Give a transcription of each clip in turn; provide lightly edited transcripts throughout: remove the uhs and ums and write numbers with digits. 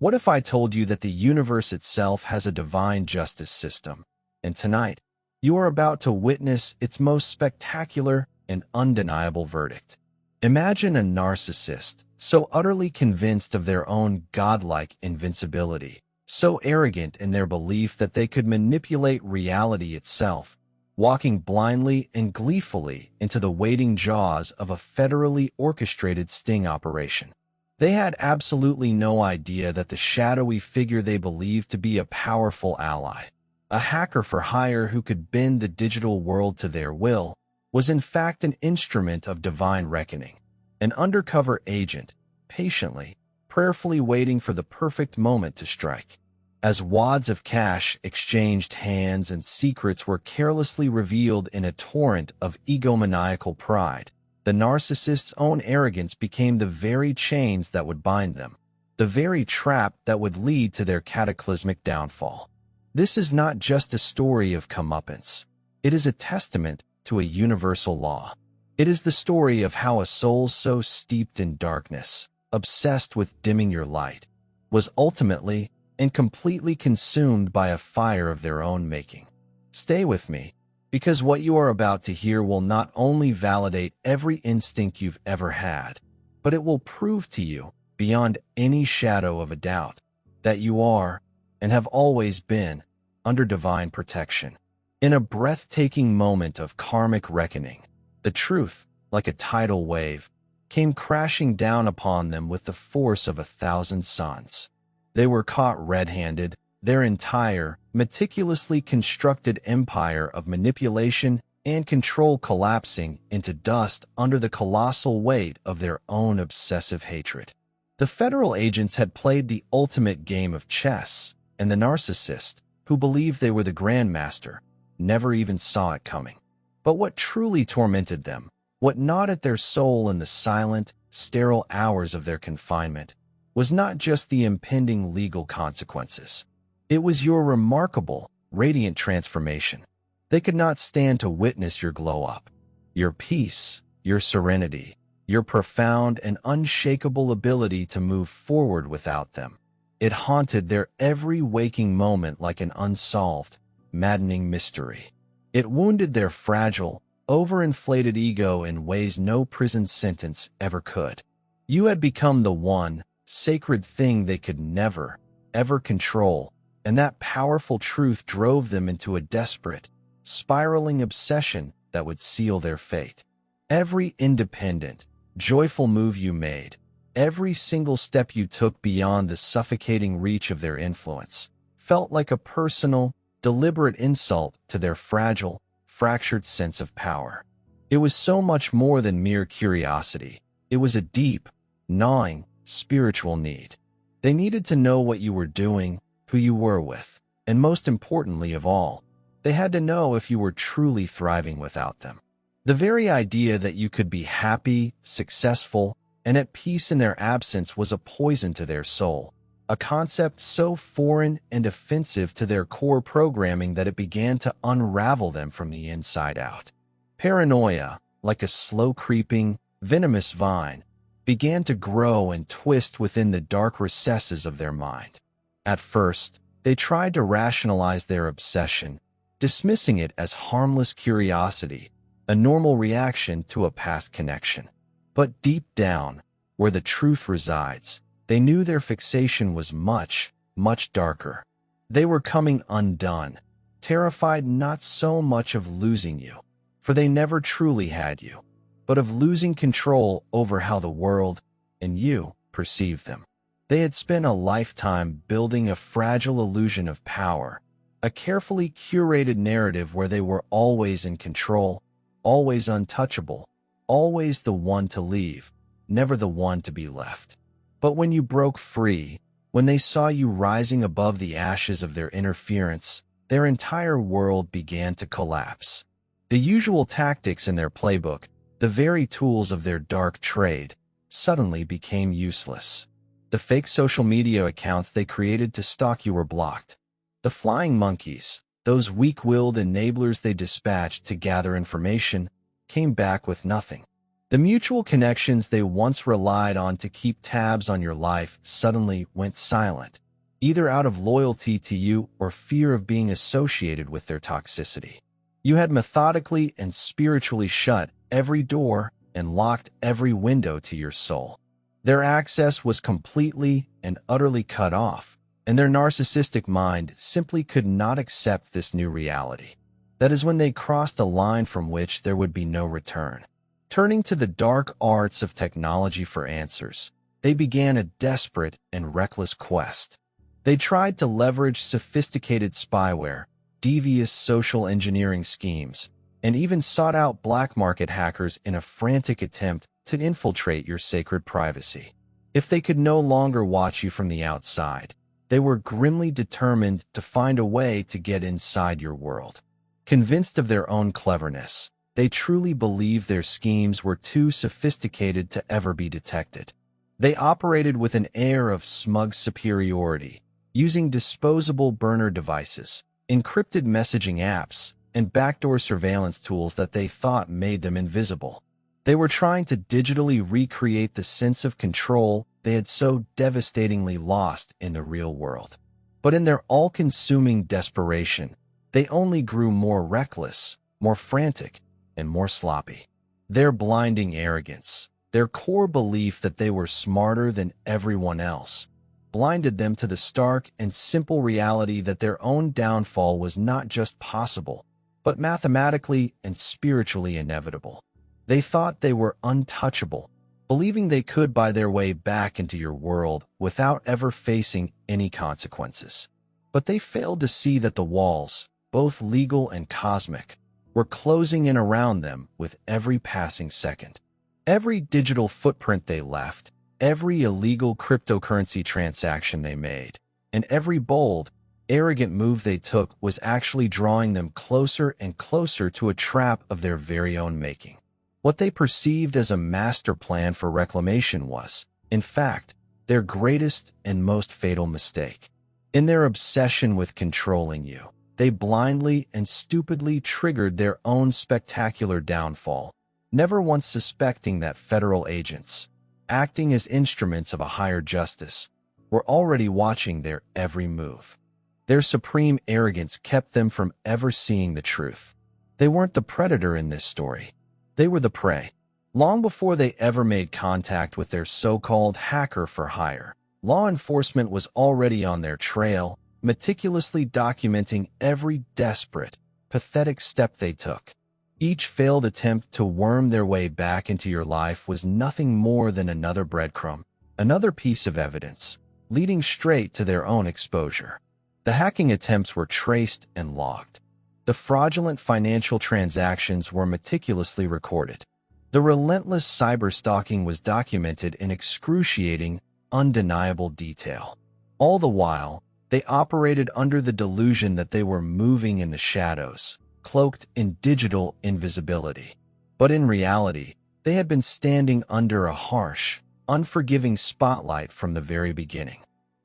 What if I told you that the universe itself has a divine justice system, and tonight, you are about to witness its most spectacular and undeniable verdict? Imagine a narcissist, so utterly convinced of their own godlike invincibility, so arrogant in their belief that they could manipulate reality itself, walking blindly and gleefully into the waiting jaws of a federally orchestrated sting operation. They had absolutely no idea that the shadowy figure they believed to be a powerful ally, a hacker for hire who could bend the digital world to their will, was in fact an instrument of divine reckoning, an undercover agent, patiently, prayerfully waiting for the perfect moment to strike. As wads of cash exchanged hands and secrets were carelessly revealed in a torrent of egomaniacal pride, the narcissist's own arrogance became the very chains that would bind them, the very trap that would lead to their cataclysmic downfall. This is not just a story of comeuppance. It is a testament to a universal law. It is the story of how a soul so steeped in darkness, obsessed with dimming your light, was ultimately and completely consumed by a fire of their own making. Stay with me, because what you are about to hear will not only validate every instinct you've ever had, but it will prove to you, beyond any shadow of a doubt, that you are, and have always been, under divine protection. In a breathtaking moment of karmic reckoning, the truth, like a tidal wave, came crashing down upon them with the force of 1,000 suns. They were caught red-handed, their entire, meticulously constructed empire of manipulation and control collapsing into dust under the colossal weight of their own obsessive hatred. The federal agents had played the ultimate game of chess, and the narcissist, who believed they were the grandmaster, never even saw it coming. But what truly tormented them, what gnawed at their soul in the silent, sterile hours of their confinement, was not just the impending legal consequences. It was your remarkable, radiant transformation. They could not stand to witness your glow-up, your peace, your serenity, your profound and unshakable ability to move forward without them. It haunted their every waking moment like an unsolved, maddening mystery. It wounded their fragile, overinflated ego in ways no prison sentence ever could. You had become the one, sacred thing they could never, ever control, and that powerful truth drove them into a desperate, spiraling obsession that would seal their fate. Every independent, joyful move you made, every single step you took beyond the suffocating reach of their influence, felt like a personal, deliberate insult to their fragile, fractured sense of power. It was so much more than mere curiosity. It was a deep, gnawing, spiritual need. They needed to know what you were doing, who you were with, and most importantly of all, they had to know if you were truly thriving without them. The very idea that you could be happy, successful, and at peace in their absence was a poison to their soul, a concept so foreign and offensive to their core programming that it began to unravel them from the inside out. Paranoia, like a slow-creeping, venomous vine, began to grow and twist within the dark recesses of their mind. At first, they tried to rationalize their obsession, dismissing it as harmless curiosity, a normal reaction to a past connection. But deep down, where the truth resides, they knew their fixation was much, much darker. They were coming undone, terrified not so much of losing you, for they never truly had you, but of losing control over how the world, and you, perceived them. They had spent a lifetime building a fragile illusion of power, a carefully curated narrative where they were always in control, always untouchable, always the one to leave, never the one to be left. But when you broke free, when they saw you rising above the ashes of their interference, their entire world began to collapse. The usual tactics in their playbook, the very tools of their dark trade, suddenly became useless. The fake social media accounts they created to stalk you were blocked. The flying monkeys, those weak-willed enablers they dispatched to gather information, came back with nothing. The mutual connections they once relied on to keep tabs on your life suddenly went silent, either out of loyalty to you or fear of being associated with their toxicity. You had methodically and spiritually shut every door and locked every window to your soul. Their access was completely and utterly cut off, and their narcissistic mind simply could not accept this new reality. That is when they crossed a line from which there would be no return. Turning to the dark arts of technology for answers, they began a desperate and reckless quest. They tried to leverage sophisticated spyware, devious social engineering schemes, and even sought out black market hackers in a frantic attempt to infiltrate your sacred privacy. If they could no longer watch you from the outside, they were grimly determined to find a way to get inside your world. Convinced of their own cleverness, they truly believed their schemes were too sophisticated to ever be detected. They operated with an air of smug superiority, using disposable burner devices, encrypted messaging apps, and backdoor surveillance tools that they thought made them invisible. They were trying to digitally recreate the sense of control they had so devastatingly lost in the real world. But in their all-consuming desperation, they only grew more reckless, more frantic, and more sloppy. Their blinding arrogance, their core belief that they were smarter than everyone else, blinded them to the stark and simple reality that their own downfall was not just possible, but mathematically and spiritually inevitable. They thought they were untouchable, believing they could buy their way back into your world without ever facing any consequences. But they failed to see that the walls, both legal and cosmic, were closing in around them with every passing second. Every digital footprint they left, every illegal cryptocurrency transaction they made, and every bold, arrogant move they took was actually drawing them closer and closer to a trap of their very own making. What they perceived as a master plan for reclamation was, in fact, their greatest and most fatal mistake. In their obsession with controlling you, they blindly and stupidly triggered their own spectacular downfall, never once suspecting that federal agents, acting as instruments of a higher justice, were already watching their every move. Their supreme arrogance kept them from ever seeing the truth. They weren't the predator in this story. They were the prey. Long before they ever made contact with their so-called hacker for hire, law enforcement was already on their trail, meticulously documenting every desperate, pathetic step they took. Each failed attempt to worm their way back into your life was nothing more than another breadcrumb, another piece of evidence, leading straight to their own exposure. The hacking attempts were traced and logged. The fraudulent financial transactions were meticulously recorded. The relentless cyberstalking was documented in excruciating, undeniable detail. All the while, they operated under the delusion that they were moving in the shadows, cloaked in digital invisibility. But in reality, they had been standing under a harsh, unforgiving spotlight from the very beginning.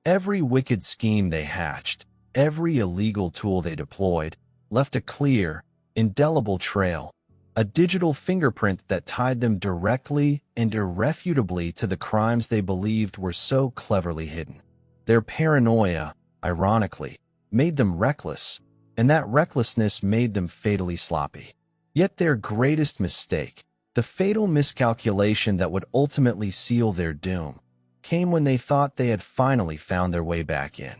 Every wicked scheme they hatched, every illegal tool they deployed, left a clear, indelible trail, a digital fingerprint that tied them directly and irrefutably to the crimes they believed were so cleverly hidden. Their paranoia, ironically, made them reckless, and that recklessness made them fatally sloppy. Yet their greatest mistake, the fatal miscalculation that would ultimately seal their doom, came when they thought they had finally found their way back in.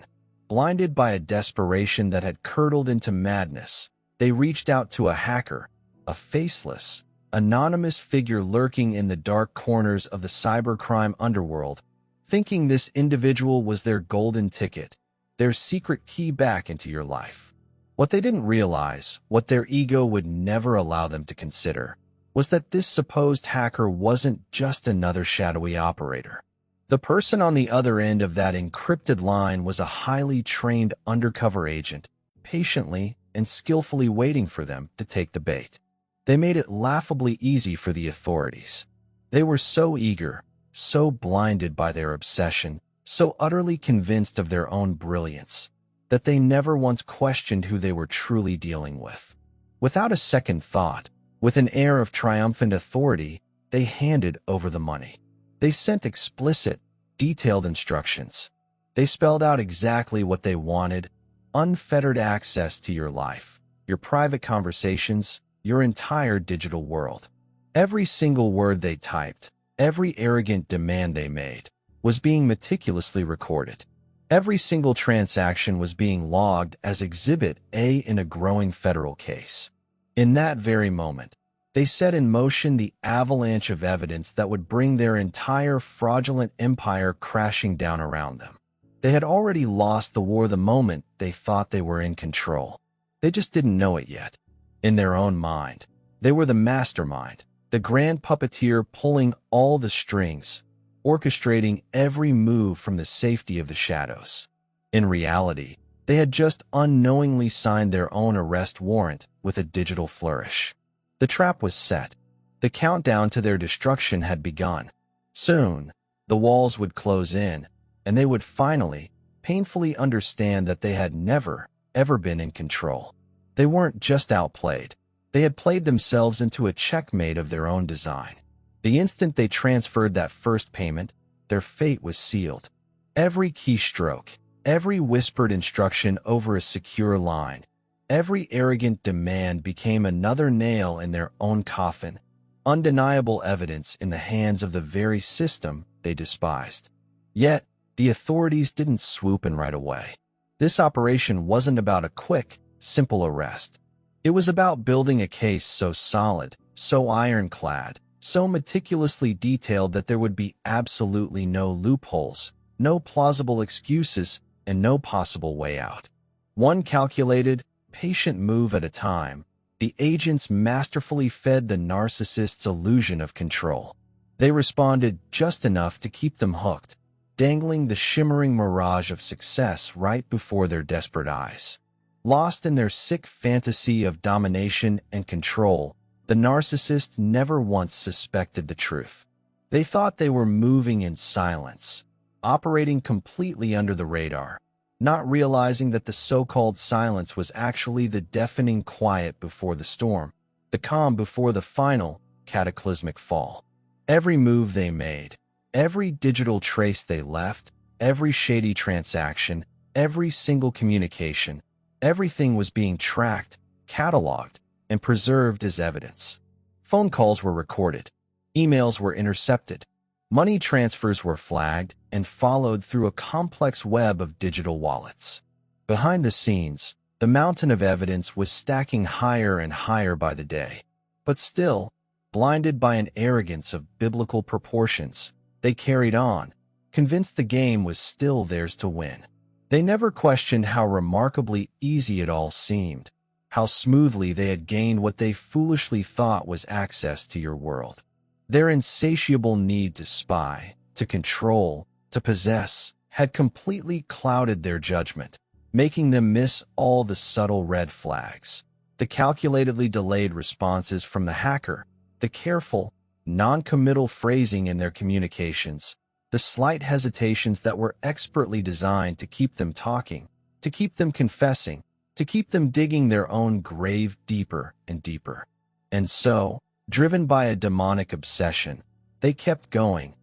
Blinded by a desperation that had curdled into madness, they reached out to a hacker, a faceless, anonymous figure lurking in the dark corners of the cybercrime underworld, thinking this individual was their golden ticket, their secret key back into your life. What they didn't realize, what their ego would never allow them to consider, was that this supposed hacker wasn't just another shadowy operator. The person on the other end of that encrypted line was a highly trained undercover agent, patiently and skillfully waiting for them to take the bait. They made it laughably easy for the authorities. They were so eager, so blinded by their obsession, so utterly convinced of their own brilliance, that they never once questioned who they were truly dealing with. Without a second thought, with an air of triumphant authority, they handed over the money. They sent explicit, detailed instructions. They spelled out exactly what they wanted: unfettered access to your life, your private conversations, your entire digital world. Every single word they typed, every arrogant demand they made, was being meticulously recorded. Every single transaction was being logged as Exhibit A in a growing federal case. In that very moment, they set in motion the avalanche of evidence that would bring their entire fraudulent empire crashing down around them. They had already lost the war the moment they thought they were in control. They just didn't know it yet. In their own mind, they were the mastermind, the grand puppeteer pulling all the strings, orchestrating every move from the safety of the shadows. In reality, they had just unknowingly signed their own arrest warrant with a digital flourish. The trap was set. The countdown to their destruction had begun. Soon, the walls would close in, and they would finally, painfully understand that they had never, ever been in control. They weren't just outplayed. They had played themselves into a checkmate of their own design. The instant they transferred that first payment, their fate was sealed. Every keystroke, every whispered instruction over a secure line, every arrogant demand became another nail in their own coffin, undeniable evidence in the hands of the very system they despised. Yet, the authorities didn't swoop in right away. This operation wasn't about a quick, simple arrest. It was about building a case so solid, so ironclad, so meticulously detailed that there would be absolutely no loopholes, no plausible excuses, and no possible way out. One calculated, patient move at a time, the agents masterfully fed the narcissist's illusion of control. They responded just enough to keep them hooked, dangling the shimmering mirage of success right before their desperate eyes. Lost in their sick fantasy of domination and control, the narcissist never once suspected the truth. They thought they were moving in silence, operating completely under the radar, not realizing that the so-called silence was actually the deafening quiet before the storm, the calm before the final, cataclysmic fall. Every move they made, every digital trace they left, every shady transaction, every single communication, everything was being tracked, cataloged, and preserved as evidence. Phone calls were recorded, emails were intercepted, money transfers were flagged and followed through a complex web of digital wallets. Behind the scenes, the mountain of evidence was stacking higher and higher by the day. But still, blinded by an arrogance of biblical proportions, they carried on, convinced the game was still theirs to win. They never questioned how remarkably easy it all seemed, how smoothly they had gained what they foolishly thought was access to your world. Their insatiable need to spy, to control, to possess, had completely clouded their judgment, making them miss all the subtle red flags, the calculatedly delayed responses from the hacker, the careful, non-committal phrasing in their communications, the slight hesitations that were expertly designed to keep them talking, to keep them confessing, to keep them digging their own grave deeper and deeper. And so, driven by a demonic obsession, they kept going,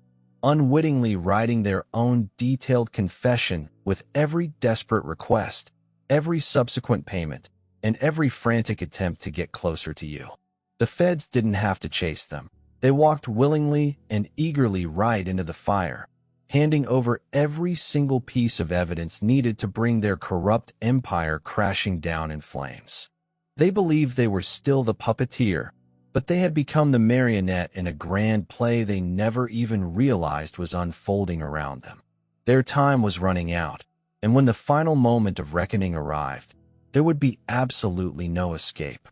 unwittingly writing their own detailed confession with every desperate request, every subsequent payment, and every frantic attempt to get closer to you. The feds didn't have to chase them. They walked willingly and eagerly right into the fire, handing over every single piece of evidence needed to bring their corrupt empire crashing down in flames. They believed they were still the puppeteer, but they had become the marionette in a grand play they never even realized was unfolding around them. Their time was running out, and when the final moment of reckoning arrived, there would be absolutely no escape.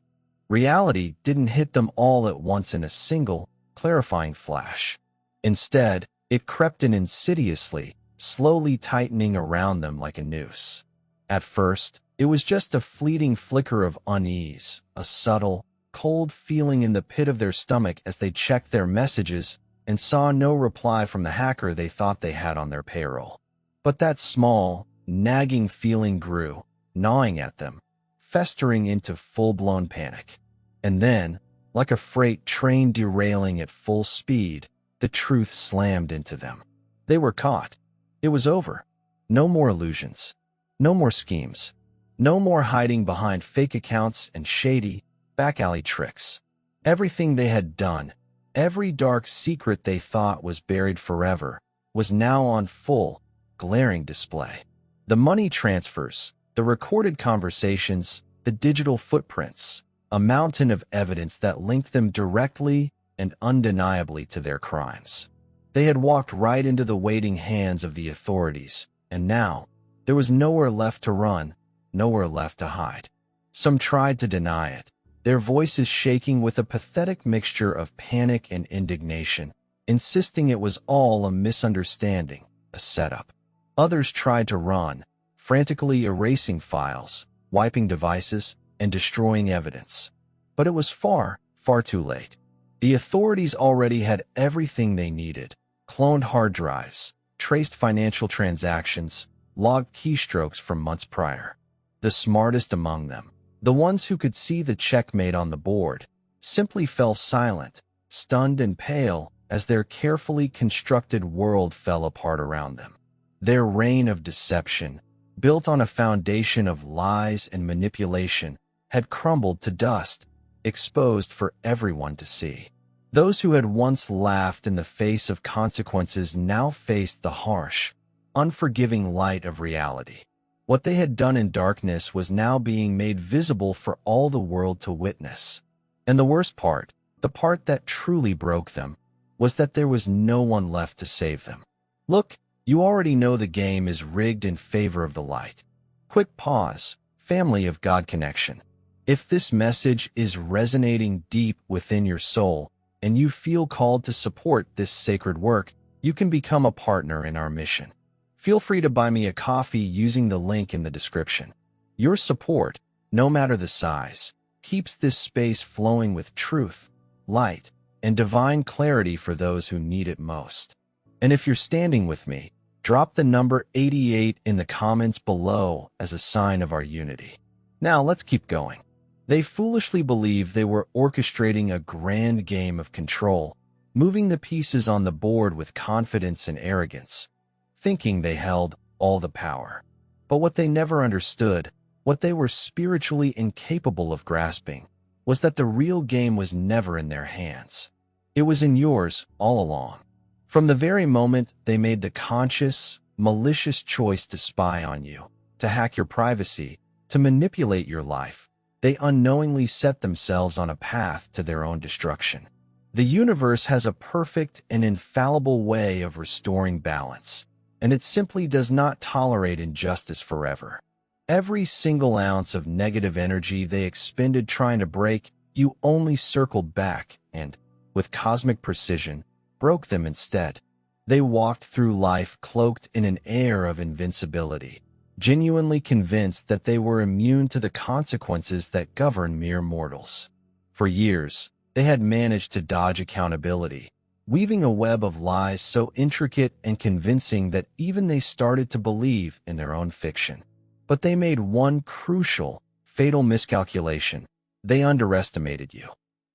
Reality didn't hit them all at once in a single, clarifying flash. Instead, it crept in insidiously, slowly tightening around them like a noose. At first, it was just a fleeting flicker of unease, a subtle, cold feeling in the pit of their stomach as they checked their messages and saw no reply from the hacker they thought they had on their payroll. But that small, nagging feeling grew, gnawing at them, festering into full-blown panic. And then, Like a freight train derailing at full speed, the truth slammed into them. They were caught. It was over. No more illusions. No more schemes. No more hiding behind fake accounts and shady, back-alley tricks. Everything they had done, every dark secret they thought was buried forever, was now on full, glaring display. The money transfers, the recorded conversations, the digital footprints, a mountain of evidence that linked them directly and undeniably to their crimes. They had walked right into the waiting hands of the authorities, and now there was nowhere left to run, nowhere left to hide. Some tried to deny it, their voices shaking with a pathetic mixture of panic and indignation, insisting it was all a misunderstanding, a setup. Others tried to run, frantically erasing files, wiping devices, and destroying evidence. But it was far, far too late. The authorities already had everything they needed: cloned hard drives, traced financial transactions, logged keystrokes from months prior. The smartest among them, the ones who could see the checkmate on the board, simply fell silent, stunned and pale as their carefully constructed world fell apart around them. Their reign of deception, built on a foundation of lies and manipulation, had crumbled to dust, exposed for everyone to see. Those who had once laughed in the face of consequences now faced the harsh, unforgiving light of reality. What they had done in darkness was now being made visible for all the world to witness. And the worst part, the part that truly broke them, was that there was no one left to save them. Look, you already know the game is rigged in favor of the light. Quick pause, family of God connection. If this message is resonating deep within your soul, and you feel called to support this sacred work, you can become a partner in our mission. Feel free to buy me a coffee using the link in the description. Your support, no matter the size, keeps this space flowing with truth, light, and divine clarity for those who need it most. And if you're standing with me, drop the number 88 in the comments below as a sign of our unity. Now let's keep going. They foolishly believed they were orchestrating a grand game of control, moving the pieces on the board with confidence and arrogance, thinking they held all the power. But what they never understood, what they were spiritually incapable of grasping, was that the real game was never in their hands. It was in yours all along. From the very moment they made the conscious, malicious choice to spy on you, to hack your privacy, to manipulate your life, they unknowingly set themselves on a path to their own destruction. The universe has a perfect and infallible way of restoring balance, and it simply does not tolerate injustice forever. Every single ounce of negative energy they expended trying to break you only circled back and, with cosmic precision, broke them instead. They walked through life cloaked in an air of invincibility, genuinely convinced that they were immune to the consequences that govern mere mortals. For years, they had managed to dodge accountability, weaving a web of lies so intricate and convincing that even they started to believe in their own fiction. But they made one crucial, fatal miscalculation. They underestimated you.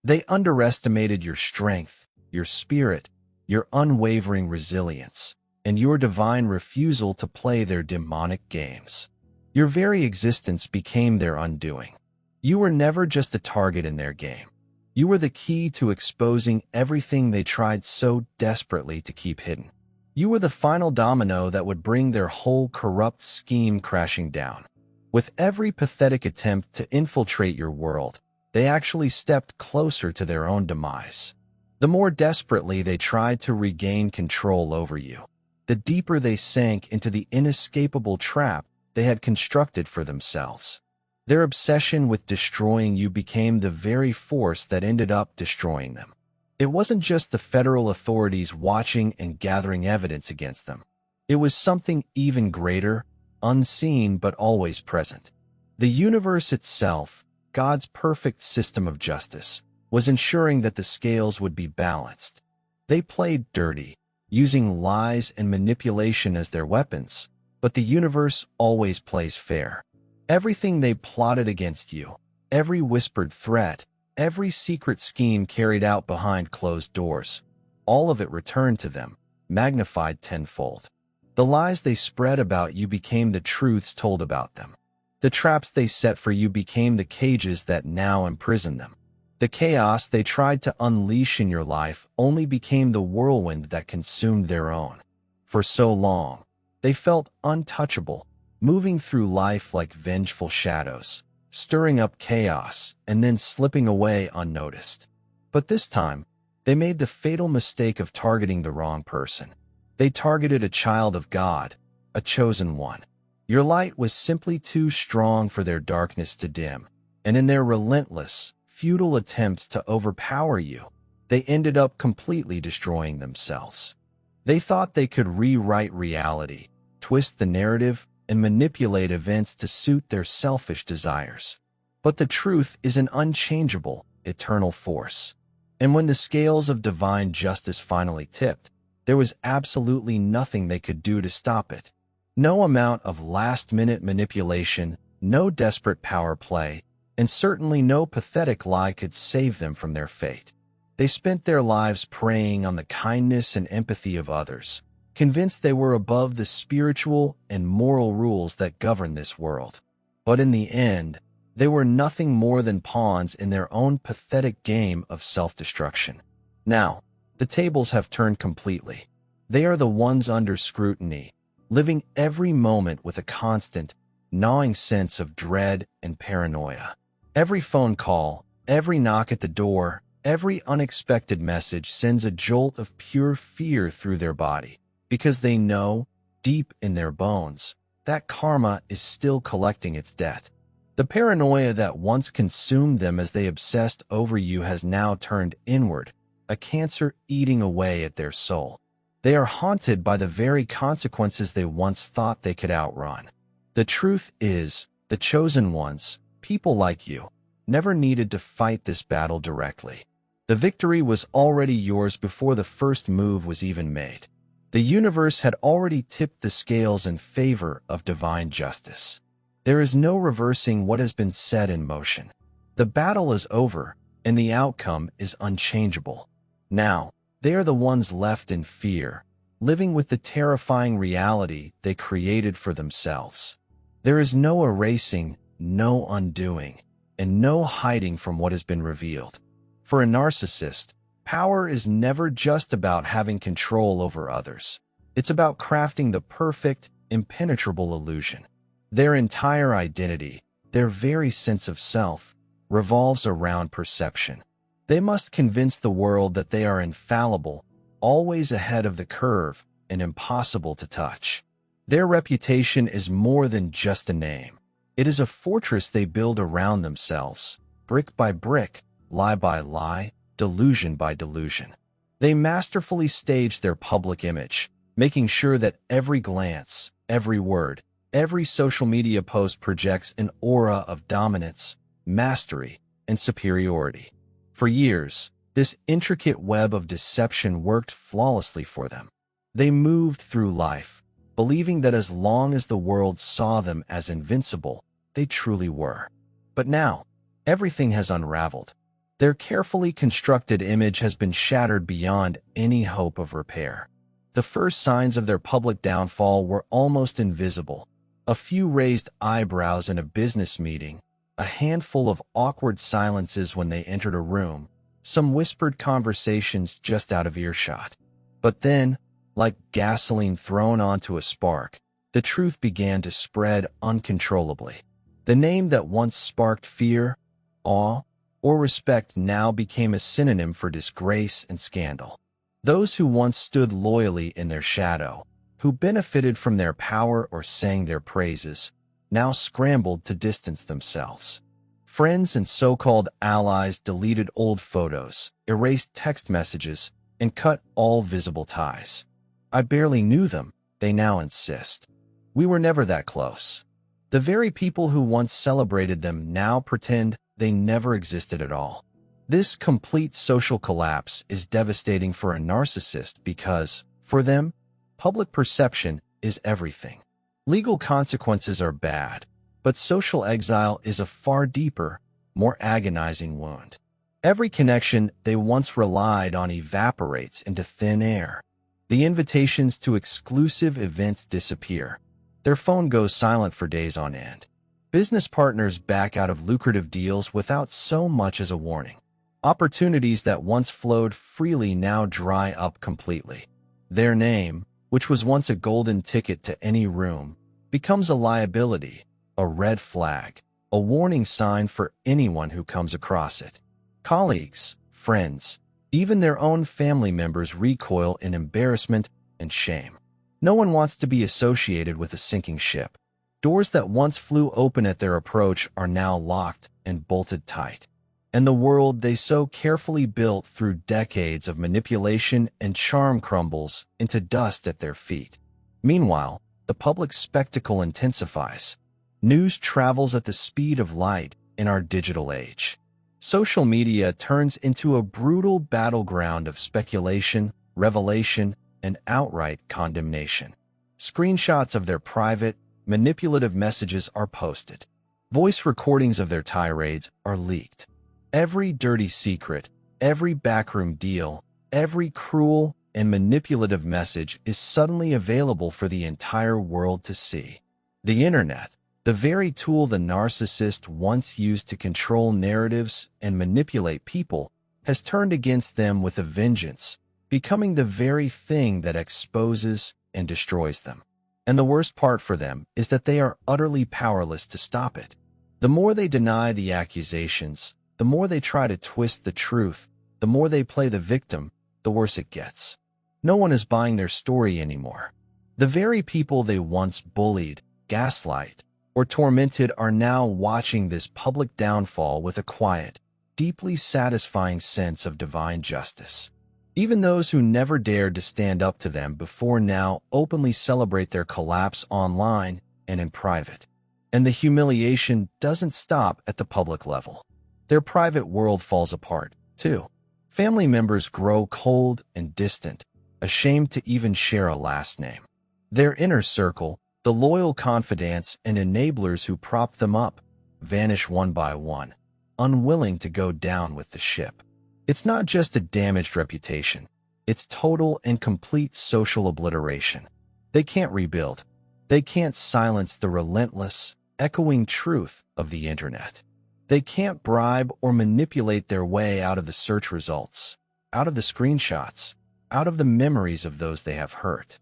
They underestimated your strength, your spirit, your unwavering resilience, and your divine refusal to play their demonic games. Your very existence became their undoing. You were never just a target in their game. You were the key to exposing everything they tried so desperately to keep hidden. You were the final domino that would bring their whole corrupt scheme crashing down. With every pathetic attempt to infiltrate your world, they actually stepped closer to their own demise. The more desperately they tried to regain control over you, the deeper they sank into the inescapable trap they had constructed for themselves. Their obsession with destroying you became the very force that ended up destroying them. It wasn't just the federal authorities watching and gathering evidence against them. It was something even greater, unseen but always present. The universe itself, God's perfect system of justice, was ensuring that the scales would be balanced. They played dirty, using lies and manipulation as their weapons, but the universe always plays fair. Everything they plotted against you, every whispered threat, every secret scheme carried out behind closed doors. All of it returned to them, magnified tenfold. The lies they spread about you became the truths told about them. The traps they set for you became the cages that now imprison them. The chaos they tried to unleash in your life only became the whirlwind that consumed their own. For so long, they felt untouchable, moving through life like vengeful shadows, stirring up chaos and then slipping away unnoticed. But this time, they made the fatal mistake of targeting the wrong person. They targeted a child of God, a chosen one. Your light was simply too strong for their darkness to dim, and in their relentless, futile attempts to overpower you, they ended up completely destroying themselves. They thought they could rewrite reality, twist the narrative, and manipulate events to suit their selfish desires. But the truth is an unchangeable, eternal force. And when the scales of divine justice finally tipped, there was absolutely nothing they could do to stop it. No amount of last-minute manipulation, no desperate power play, and certainly no pathetic lie could save them from their fate. They spent their lives preying on the kindness and empathy of others, convinced they were above the spiritual and moral rules that govern this world. But in the end, they were nothing more than pawns in their own pathetic game of self-destruction. Now, the tables have turned completely. They are the ones under scrutiny, living every moment with a constant, gnawing sense of dread and paranoia. Every phone call, every knock at the door, every unexpected message sends a jolt of pure fear through their body, because they know, deep in their bones, that karma is still collecting its debt. The paranoia that once consumed them as they obsessed over you has now turned inward, a cancer eating away at their soul. They are haunted by the very consequences they once thought they could outrun. The truth is, the chosen ones, people like you, never needed to fight this battle directly. The victory was already yours before the first move was even made. The universe had already tipped the scales in favor of divine justice. There is no reversing what has been set in motion. The battle is over, and the outcome is unchangeable. Now, they are the ones left in fear, living with the terrifying reality they created for themselves. There is no erasing, no undoing, and no hiding from what has been revealed. For a narcissist, power is never just about having control over others. It's about crafting the perfect, impenetrable illusion. Their entire identity, their very sense of self, revolves around perception. They must convince the world that they are infallible, always ahead of the curve, and impossible to touch. Their reputation is more than just a name. It is a fortress they build around themselves, brick by brick, lie by lie, delusion by delusion. They masterfully stage their public image, making sure that every glance, every word, every social media post projects an aura of dominance, mastery, and superiority. For years, this intricate web of deception worked flawlessly for them. They moved through life, believing that as long as the world saw them as invincible, they truly were. But now, everything has unraveled. Their carefully constructed image has been shattered beyond any hope of repair. The first signs of their public downfall were almost invisible. A few raised eyebrows in a business meeting, a handful of awkward silences when they entered a room, some whispered conversations just out of earshot. But then, like gasoline thrown onto a spark, the truth began to spread uncontrollably. The name that once sparked fear, awe, or respect now became a synonym for disgrace and scandal. Those who once stood loyally in their shadow, who benefited from their power or sang their praises, now scrambled to distance themselves. Friends and so-called allies deleted old photos, erased text messages, and cut all visible ties. "I barely knew them," they now insist. "We were never that close." The very people who once celebrated them now pretend they never existed at all. This complete social collapse is devastating for a narcissist because, for them, public perception is everything. Legal consequences are bad, but social exile is a far deeper, more agonizing wound. Every connection they once relied on evaporates into thin air. The invitations to exclusive events disappear. Their phone goes silent for days on end. Business partners back out of lucrative deals without so much as a warning. Opportunities that once flowed freely now dry up completely. Their name, which was once a golden ticket to any room, becomes a liability, a red flag, a warning sign for anyone who comes across it. Colleagues, friends, even their own family members recoil in embarrassment and shame. No one wants to be associated with a sinking ship. Doors that once flew open at their approach are now locked and bolted tight. And the world they so carefully built through decades of manipulation and charm crumbles into dust at their feet. Meanwhile, the public spectacle intensifies. News travels at the speed of light in our digital age. Social media turns into a brutal battleground of speculation, revelation, and outright condemnation. Screenshots of their private, manipulative messages are posted. Voice recordings of their tirades are leaked. Every dirty secret, every backroom deal, every cruel and manipulative message is suddenly available for the entire world to see. The internet, the very tool the narcissist once used to control narratives and manipulate people, has turned against them with a vengeance, becoming the very thing that exposes and destroys them. And the worst part for them is that they are utterly powerless to stop it. The more they deny the accusations, the more they try to twist the truth, the more they play the victim, the worse it gets. No one is buying their story anymore. The very people they once bullied, gaslight, or tormented are now watching this public downfall with a quiet, deeply satisfying sense of divine justice. Even those who never dared to stand up to them before now openly celebrate their collapse online and in private. And the humiliation doesn't stop at the public level. Their private world falls apart, too. Family members grow cold and distant, ashamed to even share a last name. Their inner circle, the loyal confidants and enablers who prop them up, vanish one by one, unwilling to go down with the ship. It's not just a damaged reputation. It's total and complete social obliteration. They can't rebuild. They can't silence the relentless, echoing truth of the internet. They can't bribe or manipulate their way out of the search results, out of the screenshots, out of the memories of those they have hurt.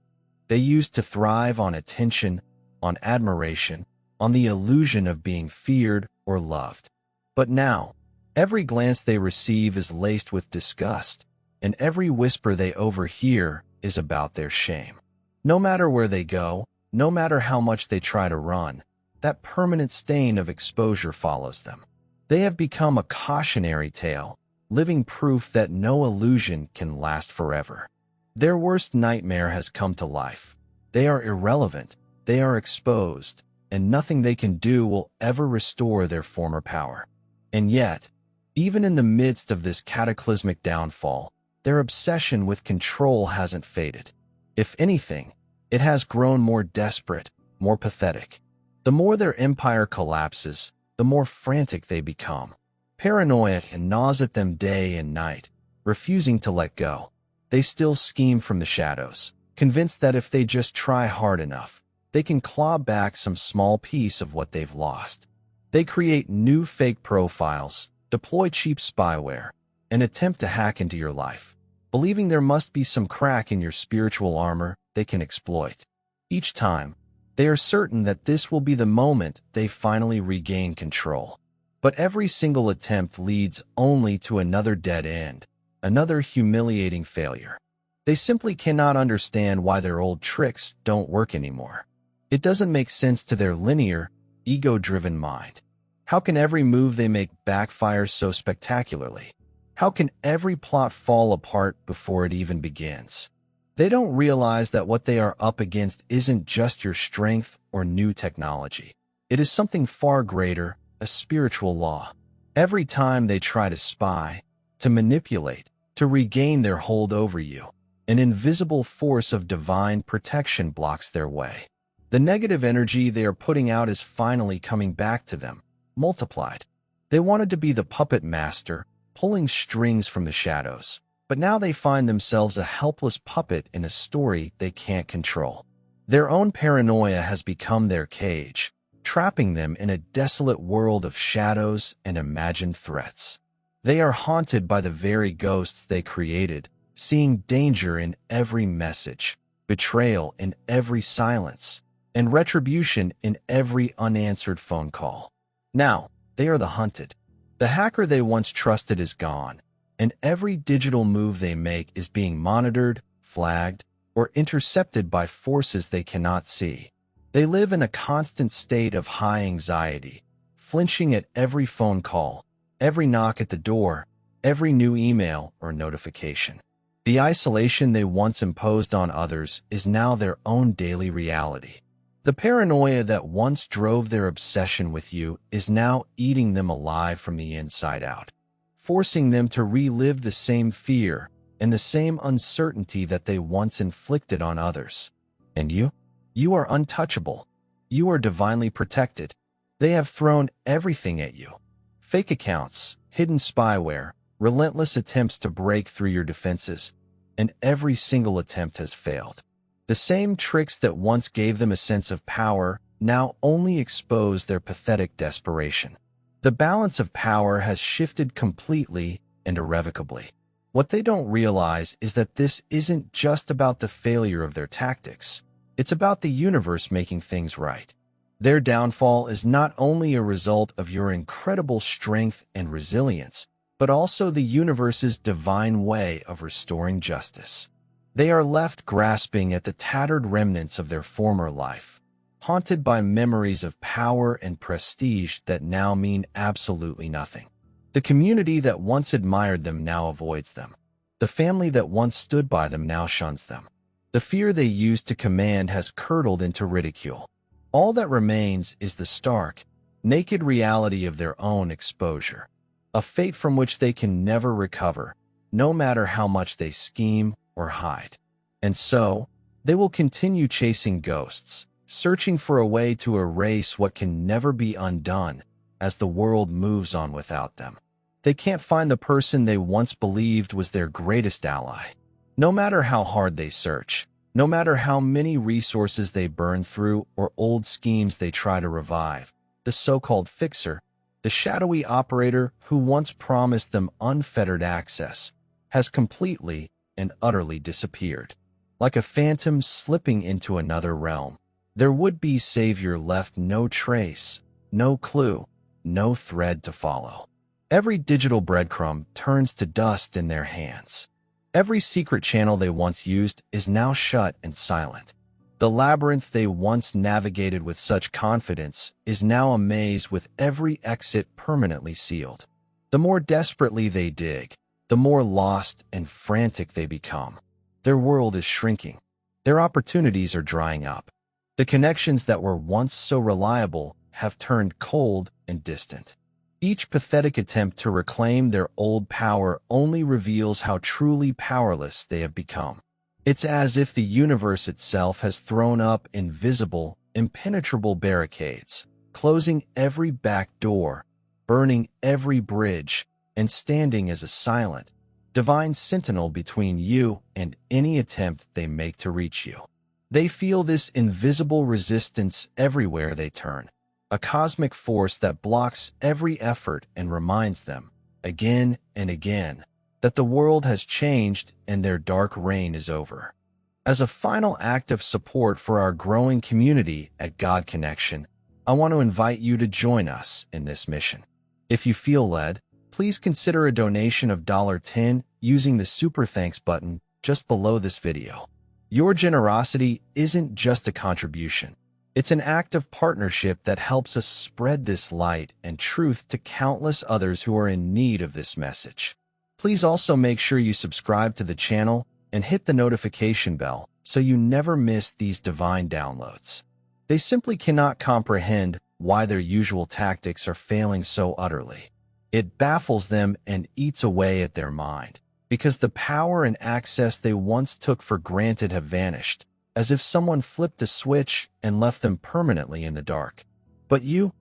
They used to thrive on attention, on admiration, on the illusion of being feared or loved. But now, every glance they receive is laced with disgust, and every whisper they overhear is about their shame. No matter where they go, no matter how much they try to run, that permanent stain of exposure follows them. They have become a cautionary tale, living proof that no illusion can last forever. Their worst nightmare has come to life. They are irrelevant, they are exposed, and nothing they can do will ever restore their former power. And yet, even in the midst of this cataclysmic downfall, their obsession with control hasn't faded. If anything, it has grown more desperate, more pathetic. The more their empire collapses, the more frantic they become. Paranoia gnaws at them day and night, refusing to let go. They still scheme from the shadows, convinced that if they just try hard enough, they can claw back some small piece of what they've lost. They create new fake profiles, deploy cheap spyware, and attempt to hack into your life, believing there must be some crack in your spiritual armor they can exploit. Each time, they are certain that this will be the moment they finally regain control. But every single attempt leads only to another dead end, another humiliating failure. They simply cannot understand why their old tricks don't work anymore. It doesn't make sense to their linear, ego-driven mind. How can every move they make backfire so spectacularly? How can every plot fall apart before it even begins? They don't realize that what they are up against isn't just your strength or new technology. It is something far greater, a spiritual law. Every time they try to spy, to manipulate, to regain their hold over you, an invisible force of divine protection blocks their way. The negative energy they are putting out is finally coming back to them, multiplied. They wanted to be the puppet master, pulling strings from the shadows. But now they find themselves a helpless puppet in a story they can't control. Their own paranoia has become their cage, trapping them in a desolate world of shadows and imagined threats. They are haunted by the very ghosts they created, seeing danger in every message, betrayal in every silence, and retribution in every unanswered phone call. Now, they are the hunted. The hacker they once trusted is gone, and every digital move they make is being monitored, flagged, or intercepted by forces they cannot see. They live in a constant state of high anxiety, flinching at every phone call, every knock at the door, every new email or notification. The isolation they once imposed on others is now their own daily reality. The paranoia that once drove their obsession with you is now eating them alive from the inside out, forcing them to relive the same fear and the same uncertainty that they once inflicted on others. And you? You are untouchable. You are divinely protected. They have thrown everything at you. Fake accounts, hidden spyware, relentless attempts to break through your defenses, and every single attempt has failed. The same tricks that once gave them a sense of power now only expose their pathetic desperation. The balance of power has shifted completely and irrevocably. What they don't realize is that this isn't just about the failure of their tactics. It's about the universe making things right. Their downfall is not only a result of your incredible strength and resilience, but also the universe's divine way of restoring justice. They are left grasping at the tattered remnants of their former life, haunted by memories of power and prestige that now mean absolutely nothing. The community that once admired them now avoids them. The family that once stood by them now shuns them. The fear they used to command has curdled into ridicule. All that remains is the stark, naked reality of their own exposure, a fate from which they can never recover, no matter how much they scheme or hide. And so, they will continue chasing ghosts, searching for a way to erase what can never be undone as the world moves on without them. They can't find the person they once believed was their greatest ally. No matter how hard they search, no matter how many resources they burn through or old schemes they try to revive, the so-called fixer, the shadowy operator who once promised them unfettered access, has completely and utterly disappeared. Like a phantom slipping into another realm, their would-be savior left no trace, no clue, no thread to follow. Every digital breadcrumb turns to dust in their hands. Every secret channel they once used is now shut and silent. The labyrinth they once navigated with such confidence is now a maze with every exit permanently sealed. The more desperately they dig, the more lost and frantic they become. Their world is shrinking. Their opportunities are drying up. The connections that were once so reliable have turned cold and distant. Each pathetic attempt to reclaim their old power only reveals how truly powerless they have become. It's as if the universe itself has thrown up invisible, impenetrable barricades, closing every back door, burning every bridge, and standing as a silent, divine sentinel between you and any attempt they make to reach you. They feel this invisible resistance everywhere they turn, a cosmic force that blocks every effort and reminds them, again and again, that the world has changed and their dark reign is over. As a final act of support for our growing community at God Connection, I want to invite you to join us in this mission. If you feel led, please consider a donation of $10 using the Super Thanks button just below this video. Your generosity isn't just a contribution. It's an act of partnership that helps us spread this light and truth to countless others who are in need of this message. Please also make sure you subscribe to the channel and hit the notification bell so you never miss these divine downloads. They simply cannot comprehend why their usual tactics are failing so utterly. It baffles them and eats away at their mind, because the power and access they once took for granted have vanished, as if someone flipped a switch and left them permanently in the dark. But you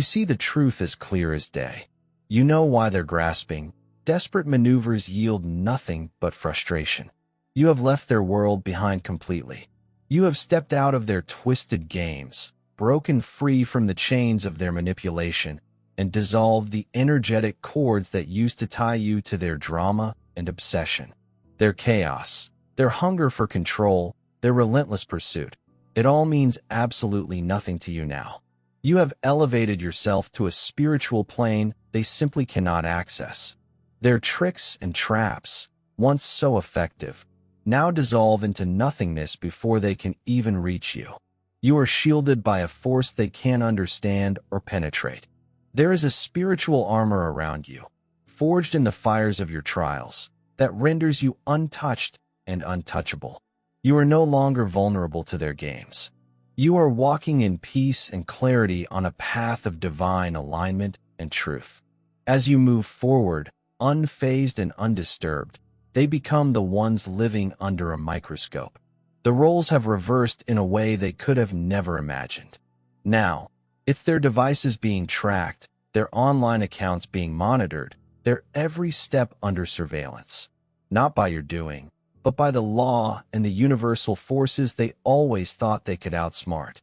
see the truth as clear as day. You know why they're grasping, desperate maneuvers yield nothing but frustration. You have left their world behind completely. You have stepped out of their twisted games, broken free from the chains of their manipulation, and dissolved the energetic cords that used to tie you to their drama and obsession. Their chaos, their hunger for control, their relentless pursuit. It all means absolutely nothing to you now. You have elevated yourself to a spiritual plane they simply cannot access. Their tricks and traps, once so effective, now dissolve into nothingness before they can even reach you. You are shielded by a force they can't understand or penetrate. There is a spiritual armor around you, forged in the fires of your trials, that renders you untouched and untouchable. You are no longer vulnerable to their games. You are walking in peace and clarity on a path of divine alignment and truth. As you move forward, unfazed and undisturbed, they become the ones living under a microscope. The roles have reversed in a way they could have never imagined. Now, it's their devices being tracked, their online accounts being monitored, their every step under surveillance. Not by your doing, but by the law and the universal forces they always thought they could outsmart.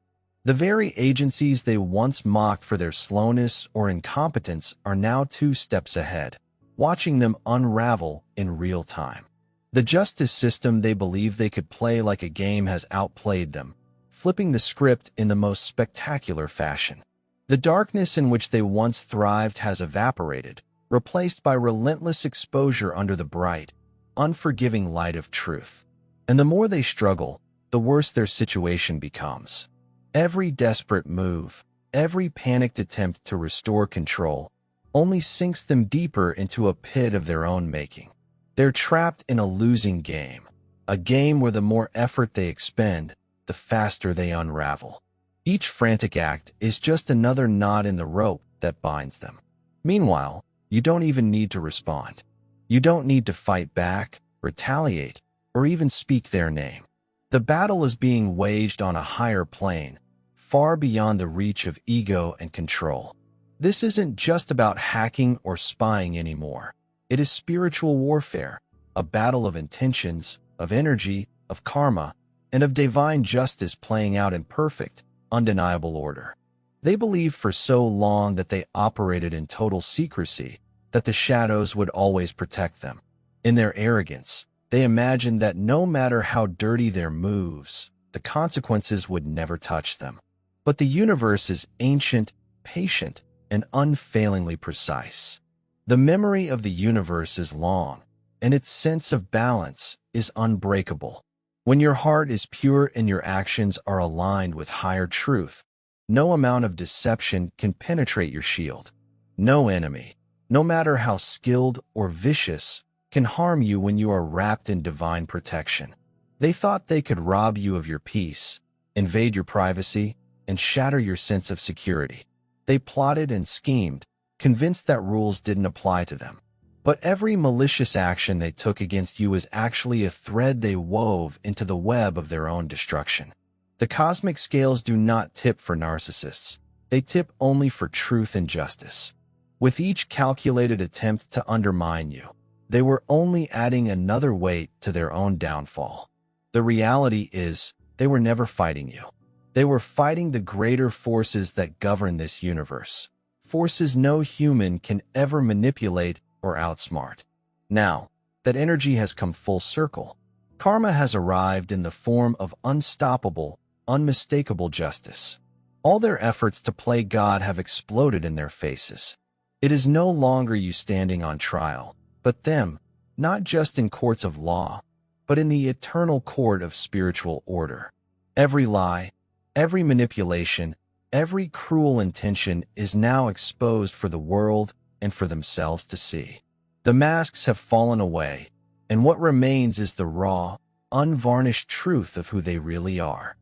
The very agencies they once mocked for their slowness or incompetence are now 2 steps ahead, watching them unravel in real time. The justice system they believed they could play like a game has outplayed them, flipping the script in the most spectacular fashion. The darkness in which they once thrived has evaporated, replaced by relentless exposure under the bright, unforgiving light of truth. And the more they struggle, the worse their situation becomes. Every desperate move, every panicked attempt to restore control, only sinks them deeper into a pit of their own making. They're trapped in a losing game, a game where the more effort they expend, the faster they unravel. Each frantic act is just another knot in the rope that binds them. Meanwhile, you don't even need to respond. You don't need to fight back, retaliate, or even speak their name. The battle is being waged on a higher plane, far beyond the reach of ego and control. This isn't just about hacking or spying anymore. It is spiritual warfare, a battle of intentions, of energy, of karma, and of divine justice playing out in perfect, undeniable order. They believed for so long that they operated in total secrecy, that the shadows would always protect them. In their arrogance, they imagined that no matter how dirty their moves, the consequences would never touch them. But the universe is ancient, patient, and unfailingly precise. The memory of the universe is long, and its sense of balance is unbreakable. When your heart is pure and your actions are aligned with higher truth, no amount of deception can penetrate your shield. No enemy, no matter how skilled or vicious, can harm you when you are wrapped in divine protection. They thought they could rob you of your peace, invade your privacy, and shatter your sense of security. They plotted and schemed, convinced that rules didn't apply to them. But every malicious action they took against you is actually a thread they wove into the web of their own destruction. The cosmic scales do not tip for narcissists. They tip only for truth and justice. With each calculated attempt to undermine you, they were only adding another weight to their own downfall. The reality is, they were never fighting you. They were fighting the greater forces that govern this universe, forces no human can ever manipulate or outsmart. Now, that energy has come full circle. Karma has arrived in the form of unstoppable, unmistakable justice. All their efforts to play God have exploded in their faces. It is no longer you standing on trial, but them, not just in courts of law, but in the eternal court of spiritual order. Every lie, every manipulation, every cruel intention is now exposed for the world and for themselves to see. The masks have fallen away, and what remains is the raw, unvarnished truth of who they really are.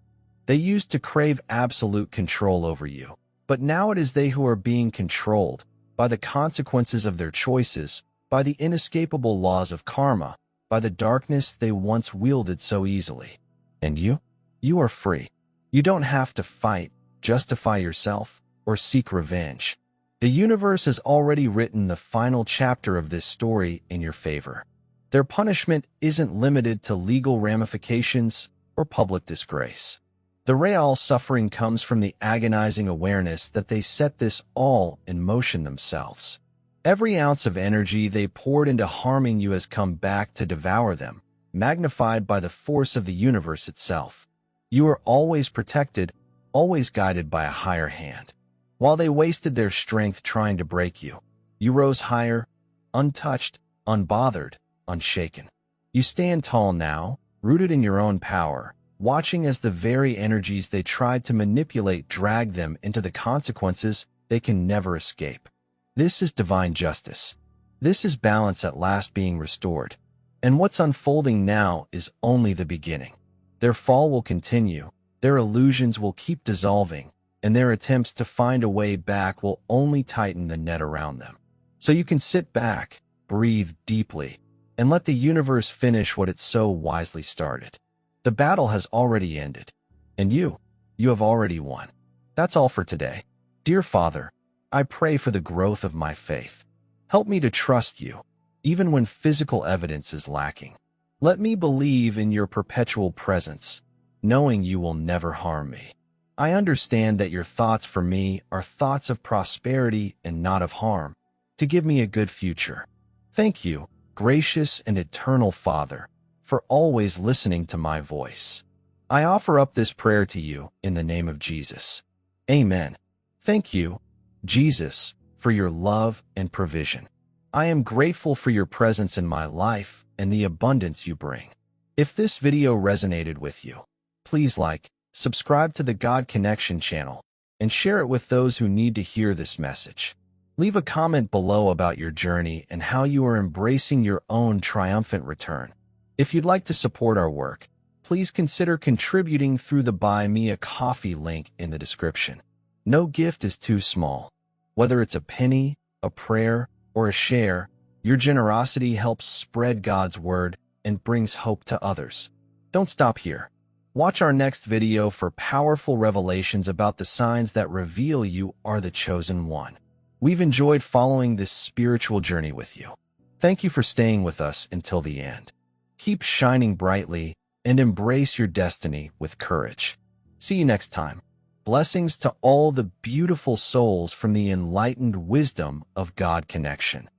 They used to crave absolute control over you, but now it is they who are being controlled by the consequences of their choices, by the inescapable laws of karma, by the darkness they once wielded so easily. And you are free. You don't have to fight, justify yourself, or seek revenge. The universe has already written the final chapter of this story in your favor. Their punishment isn't limited to legal ramifications or public disgrace. The real suffering comes from the agonizing awareness that they set this all in motion themselves. Every ounce of energy they poured into harming you has come back to devour them, magnified by the force of the universe itself. You are always protected, always guided by a higher hand. While they wasted their strength trying to break you, you rose higher, untouched, unbothered, unshaken. You stand tall now, rooted in your own power, watching as the very energies they tried to manipulate drag them into the consequences they can never escape. This is divine justice. This is balance at last being restored. And what's unfolding now is only the beginning. Their fall will continue, their illusions will keep dissolving, and their attempts to find a way back will only tighten the net around them. So you can sit back, breathe deeply, and let the universe finish what it so wisely started. The battle has already ended, and you have already won. That's all for today. Dear Father, I pray for the growth of my faith. Help me to trust you, even when physical evidence is lacking. Let me believe in your perpetual presence, knowing you will never harm me. I understand that your thoughts for me are thoughts of prosperity and not of harm, to give me a good future. Thank you, gracious and eternal Father, for always listening to my voice. I offer up this prayer to you in the name of Jesus. Amen. Thank you, Jesus, for your love and provision. I am grateful for your presence in my life and the abundance you bring. If this video resonated with you, please like, subscribe to the God Connection channel, and share it with those who need to hear this message. Leave a comment below about your journey and how you are embracing your own triumphant return. If you'd like to support our work, please consider contributing through the Buy Me a Coffee link in the description. No gift is too small. Whether it's a penny, a prayer, or a share, your generosity helps spread God's word and brings hope to others. Don't stop here. Watch our next video for powerful revelations about the signs that reveal you are the chosen one. We've enjoyed following this spiritual journey with you. Thank you for staying with us until the end. Keep shining brightly and embrace your destiny with courage. See you next time. Blessings to all the beautiful souls from the enlightened wisdom of God Connection.